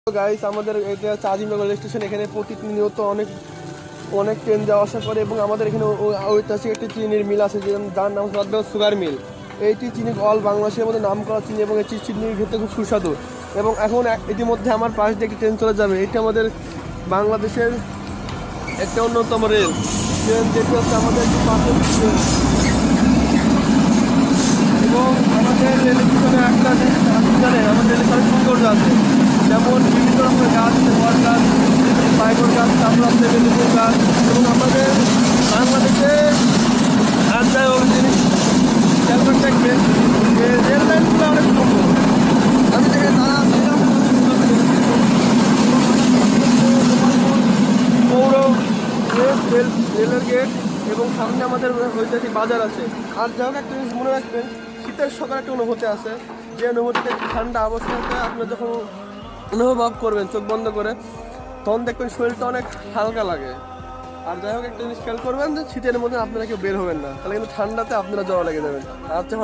Guys আমাদের এটা হচ্ছে আজিমনগর রেল স্টেশন। এখানে প্রতিনিয়ত অনেক অনেক ট্রেন যাওয়া আসা করে এবং আমাদের এখানে ঐতিহাসিক একটি চিনির মিল আছে যার নাম হচ্ছে সুগার মিল। এইটি চিনি অল বাংলাদেশের মধ্যে নাম করা চিনি এবং এই চিনির খেতে খুব সুস্বাদু। এবং এখন ইতিমধ্যে আমার পাশ দিয়ে একটি ট্রেন চলে যাবে। এটি আমাদের বাংলাদেশের একটা অন্যতম রেল ট্রেন, যেটি হচ্ছে আমাদের পাশের ট্রেন। এবং আমাদের রেল স্টেশনে একটা জানেন আমাদের রেল স্টেশনে সৌন্দর্য আছে, যেমন বিভিন্ন রকমের গাছ আছে, বট গাছ, পাইকর গাছ, তারপর আছে লেবুর গাছ। এবং আমাদের বাংলাদেশে আর যাই হোক জিনিস খেয়াল করে দেখবেন যে রেল লাইনগুলো অনেক সুন্দর। আমি দেখে তারা পৌর রেলের গেট এবং সামনে আমাদের ঐতিহাসিক বাজার আছে। আর যাই হোক একটা জিনিস মনে রাখবেন, শীতের সকালে একটা অনুভূতি আছে, যে অনুভূতিতে ঠান্ডা অবস্থাতে আপনি যখন অনুভব করবেন চোখ বন্ধ করে, তখন দেখবেন শরীরটা অনেক হালকা লাগে। আর যাই হোক একটা জিনিস খেয়াল করবেন যে শীতের মধ্যে আপনারা কেউ বের হবেন না, তাহলে কিন্তু ঠান্ডাতে আপনারা জ্বর লেগে যাবেন। আচ্ছা।